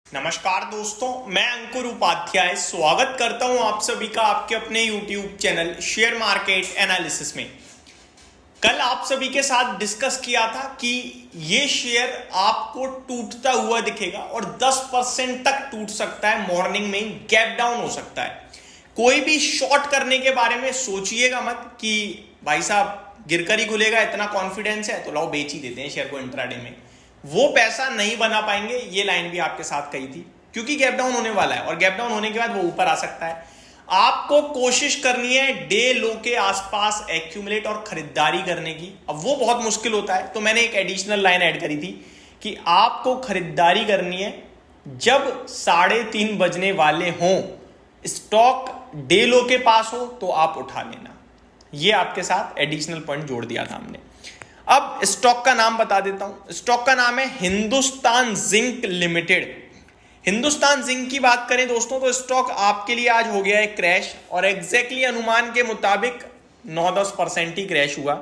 नमस्कार दोस्तों, मैं अंकुर उपाध्याय स्वागत करता हूं आप सभी का आपके अपने YouTube channel share market analysis में। कल आप सभी के साथ डिस्कस किया था कि ये शेयर आपको टूटता हुआ दिखेगा और 10% तक टूट सकता है, मॉर्निंग में गैप डाउन हो सकता है। कोई भी शॉर्ट करने के बारे में सोचिएगा मत कि भाई साहब गिरकर ही खुलेगा, इतना कॉन्फिडेंस है तो लाओ बेच ही देते हैं शेयर को इंट्राडे में। वो पैसा नहीं बना पाएंगे, ये लाइन भी आपके साथ कही थी, क्योंकि गैप डाउन होने वाला है और गैप डाउन होने के बाद वो ऊपर आ सकता है। आपको कोशिश करनी है डे लो के आसपास एक्यूमुलेट और खरीदारी करने की। अब वो बहुत मुश्किल होता है, तो मैंने एक एडिशनल लाइन ऐड करी थी कि आपको खरीदारी करनी है जब 3:30 बजने वाले हों, स्टॉक डे लो के पास हो तो आप उठा लेना। ये आपके साथ एडिशनल पॉइंट जोड़ दिया था हमने। अब स्टॉक का नाम बता देता हूं। स्टॉक का नाम है Hindustan zinc limited. Hindustan zinc की बात करें दोस्तों तो स्टॉक आपके लिए आज हो गया है क्रैश, और एग्जैक्टली अनुमान के मुताबिक 9-10% ही क्रैश हुआ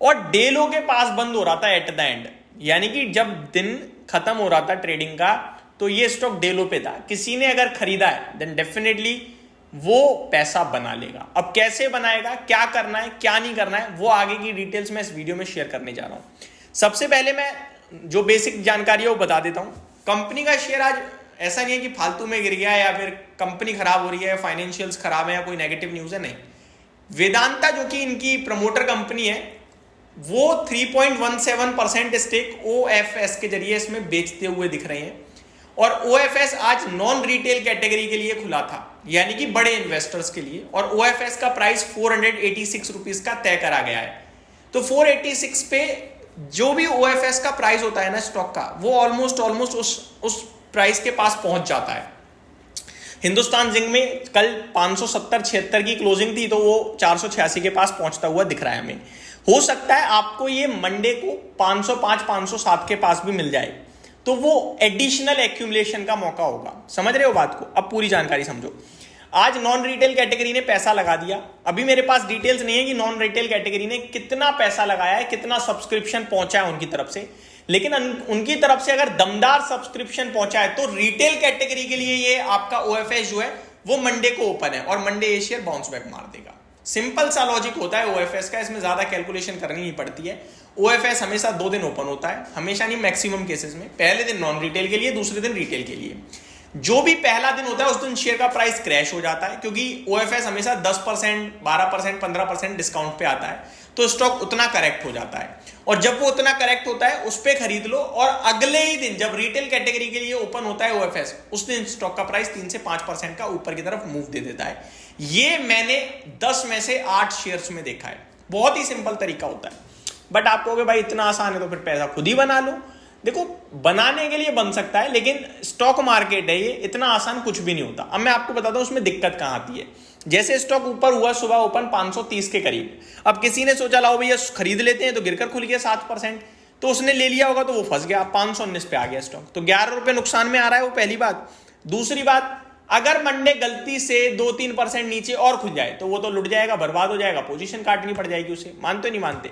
और डे लो के पास बंद हो रहा था एट द एंड, यानी कि जब दिन खत्म हो रहा था ट्रेडिंग का तो ये स्टॉक डे लो पे था। किसी ने अगर खरीदा है देन डेफिनेटली वो पैसा बना लेगा। अब कैसे बनाएगा, क्या करना है, क्या नहीं करना है, वो आगे की डिटेल्स में इस वीडियो में शेयर करने जा रहा हूं। सबसे पहले मैं जो बेसिक जानकारी है वो बता देता हूं। कंपनी का शेयर आज ऐसा नहीं है कि फालतू में गिर गया है या फिर कंपनी खराब हो रही है, फाइनेंशियल्स खराब है या कोई नेगेटिव न्यूज है, नहीं। वेदांता जो कि इनकी प्रमोटर कंपनी है वो 3.17% स्टेक OFS के जरिए इसमें बेचते हुए दिख रहे हैं, और OFS आज नॉन रिटेल कैटेगरी के लिए खुला था, यानी कि बड़े इन्वेस्टर्स के लिए, और OFS का प्राइस 486 रुपीज का तय करा गया है। तो 486 पे जो भी OFS का प्राइस होता है ना स्टॉक का, वो ऑलमोस्ट उस प्राइस के पास पहुंच जाता है। हिंदुस्तान जिंक में कल 570-76 की क्लोजिंग थी, तो वो 486 के पास पहुंचता हुआ दिख रहा है हमें। हो सकता है आपको ये मंडे को 505-507 के पास भी मिल जाए, तो वो एडिशनल एक्यूमुलेशन का मौका होगा। समझ रहे हो बात को? अब पूरी जानकारी समझो। आज नॉन रिटेल कैटेगरी ने पैसा लगा दिया। अभी मेरे पास डिटेल्स नहीं है कि नॉन रिटेल कैटेगरी ने कितना पैसा लगाया है, कितना सब्सक्रिप्शन पहुंचा है उनकी तरफ से, लेकिन उनकी तरफ से अगर दमदार सब्सक्रिप्शन पहुंचा है तो रिटेल कैटेगरी के लिए ये आपका OFS जो है वो मंडे को ओपन है और मंडे ये शेयर बाउंस बैक मार देगा। सिंपल सा लॉजिक होता है OFS का, इसमें ज्यादा कैलकुलेशन करनी नहीं पड़ती है। OFS हमेशा 2 दिन ओपन होता है, हमेशा नहीं, मैक्सिमम केसेस में। पहले दिन नॉन रिटेल के लिए, दूसरे दिन रिटेल के लिए। जो भी पहला दिन होता है उस दिन शेयर का प्राइस क्रैश हो जाता है, क्योंकि OFS हमेशा 10%, 12%, 15% डिस्काउंट पे आता है, तो स्टॉक उतना करेक्ट हो जाता है। और जब वो उतना करेक्ट होता है उस पर खरीद लो, और अगले ही दिन जब रिटेल कैटेगरी के लिए ओपन होता है OFS, उस दिन स्टॉक का प्राइस 3 से 5% का ऊपर की तरफ मूव दे देता है। ये मैंने 10 में से 8 शेयर्स में देखा है। बहुत ही सिंपल तरीका होता है। बट आप कहोगे भाई इतना आसान है तो फिर पैसा खुद ही बना लो। देखो, बनाने के लिए बन सकता है, लेकिन स्टॉक मार्केट है ये, इतना आसान कुछ भी नहीं होता। अब मैं आपको बताता हूं उसमें दिक्कत कहां आती है। जैसे स्टॉक ऊपर हुआ, सुबह ओपन 530 के करीब। अब किसी ने सोचा लाओ भैया खरीद लेते हैं, तो गिरकर खुल गया 7%, तो उसने ले लिया होगा, तो वो फंस गया, 519 पे आ गया स्टॉक, तो 11 रुपए नुकसान में आ रहा है वो, पहली बात। दूसरी बात, अगर मंडे गलती से 2-3% नीचे और खुल जाए तो वो तो लुट जाएगा, बर्बाद हो जाएगा, पोजीशन काटनी पड़ जाएगी उसे। मानते नहीं मानते?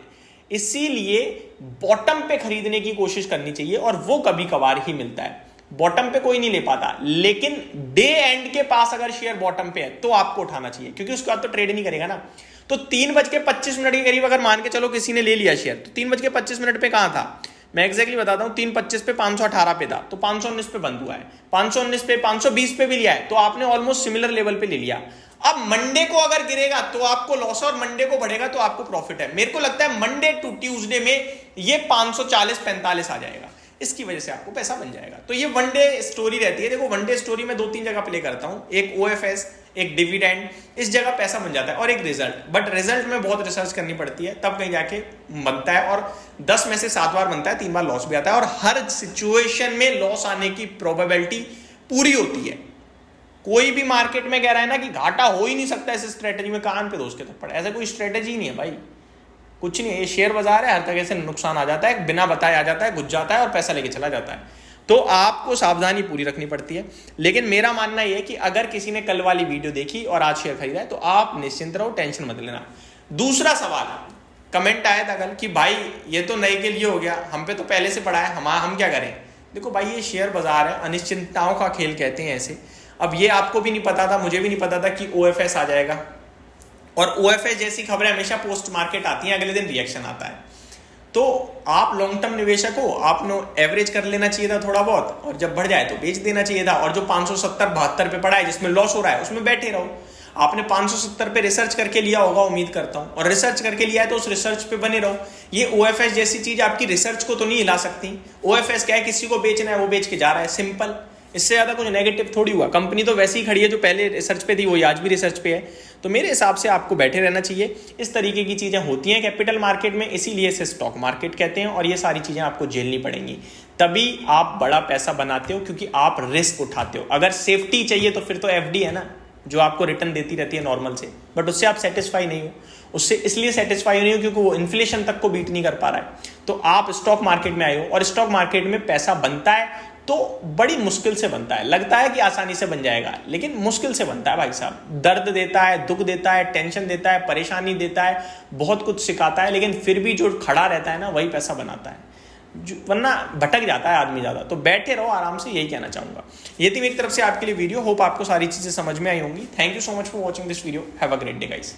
इसीलिए बॉटम पे खरीदने की कोशिश करनी चाहिए, और वो कभी कभार ही मिलता है। बॉटम पे कोई नहीं ले पाता, लेकिन डे एंड के पास अगर शेयर बॉटम पे है तो आपको उठाना चाहिए, क्योंकि उसके बाद तो ट्रेड नहीं करेगा ना। तो 3:25 के करीब अगर मान के चलो किसी ने ले लिया शेयर, तो 3:25 पे कहां था, मैं एग्जैक्टली बताता हूं, 3:25 पे 518 पे था, तो 519 पे बंद हुआ है। 519 पे, 520 पे भी लिया है, तो आपने ऑलमोस्ट सिमिलर लेवल पे ले लिया। अब मंडे को अगर गिरेगा तो आपको लॉस, और मंडे को बढ़ेगा तो आपको प्रॉफिट है। मेरे को लगता है मंडे टू ट्यूसडे में ये 540-45 आ जाएगा, इसकी वजह से आपको पैसा बन जाएगा। तो ये वन डे स्टोरी रहती है। देखो, वन डे स्टोरी में 2-3 जगह प्ले करता हूं, एक OFS, एक डिविडेंड, इस जगह पैसा बन जाता है, और एक रिजल्ट। बट रिजल्ट में बहुत रिसर्च करनी पड़ती है, तब कहीं जाके बनता है, और 10 में से 7 बार बनता है, 3 बार लॉस भी आता है, और हर सिचुएशन में लॉस आने की प्रोबेबिलिटी पूरी होती है। कोई भी मार्केट में कह रहा है ना कि घाटा हो ही नहीं सकता इस स्ट्रेटेजी में, कान पे दोस्त के थप्पड़, ऐसा कोई स्ट्रेटेजी नहीं है भाई, कुछ नहीं है। ये शेयर बाजार है, हर तरह से नुकसान आ जाता है, बिना बताए आ जाता है, घुस जाता है और पैसा लेके चला जाता है। तो आपको सावधानी पूरी रखनी पड़ती है। लेकिन मेरा मानना यह है कि अगर किसी ने कल वाली वीडियो देखी और आज शेयर खरीदा है तो आप निश्चिंत रहो, टेंशन मत लेना। दूसरा सवाल, कमेंट आया था कल कि भाई ये तो नए के लिए हो गया, हम पे तो पहले से पड़ा है, हम क्या करें। देखो भाई, ये शेयर बाजार है, अनिश्चितताओं का खेल कहते हैं ऐसे। अब ये आपको भी नहीं पता था, मुझे भी नहीं पता था कि OFS आ जाएगा, और OFS जैसी खबरें हमेशा पोस्ट मार्केट आती हैं, अगले दिन रिएक्शन आता है। तो आप लॉन्ग टर्म निवेशक हो, आपने एवरेज कर लेना चाहिए था थोड़ा बहुत, और जब बढ़ जाए तो बेच देना चाहिए था। और जो 570-72 पे पड़ा है, जिसमें लॉस हो रहा है, उसमें बैठे रहो। आपने 570 पे रिसर्च करके लिया होगा, उम्मीद करता हूं, और रिसर्च करके लिया है तो उस रिसर्च पे बने रहो। ये OFS जैसी चीज आपकी रिसर्च को तो नहीं हिला सकती। OFS क्या है, किसी को बेचना है वो बेच के जा रहा है, सिंपल। इससे ज्यादा कुछ नेगेटिव थोड़ी हुआ। कंपनी तो वैसे ही खड़ी है, जो पहले रिसर्च पे थी वही आज भी रिसर्च पे है। तो मेरे हिसाब से आपको बैठे रहना चाहिए। इस तरीके की चीजें होती हैं कैपिटल मार्केट में, इसीलिए इसे स्टॉक मार्केट कहते हैं, और ये सारी चीजें आपको झेलनी पड़ेंगी, तभी आप बड़ा पैसा बनाते हो, क्योंकि आप रिस्क उठाते हो। अगर सेफ्टी चाहिए तो फिर तो FD है ना, जो आपको रिटर्न देती रहती है नॉर्मल से, बट उससे आप सेटिस्फाई नहीं हो। उससे इसलिए सेटिस्फाई नहीं हो क्योंकि वो इन्फ्लेशन तक को बीट नहीं कर पा रहा है। तो आप स्टॉक मार्केट में आए हो, और स्टॉक मार्केट में पैसा बनता है तो बड़ी मुश्किल से बनता है। लगता है कि आसानी से बन जाएगा, लेकिन मुश्किल से बनता है भाई साहब। दर्द देता है, दुख देता है, टेंशन देता है, परेशानी देता है, बहुत कुछ सिखाता है, लेकिन फिर भी जो खड़ा रहता है ना, वही पैसा बनाता है, वरना भटक जाता है आदमी ज्यादा। तो बैठे रहो आराम से, यही कहना चाहूंगा। ये थी मेरी तरफ से आपके लिए वीडियो। होप आपको सारी चीजें समझ में आई होंगी। Thank you so much for watching this video. Have a great day guys.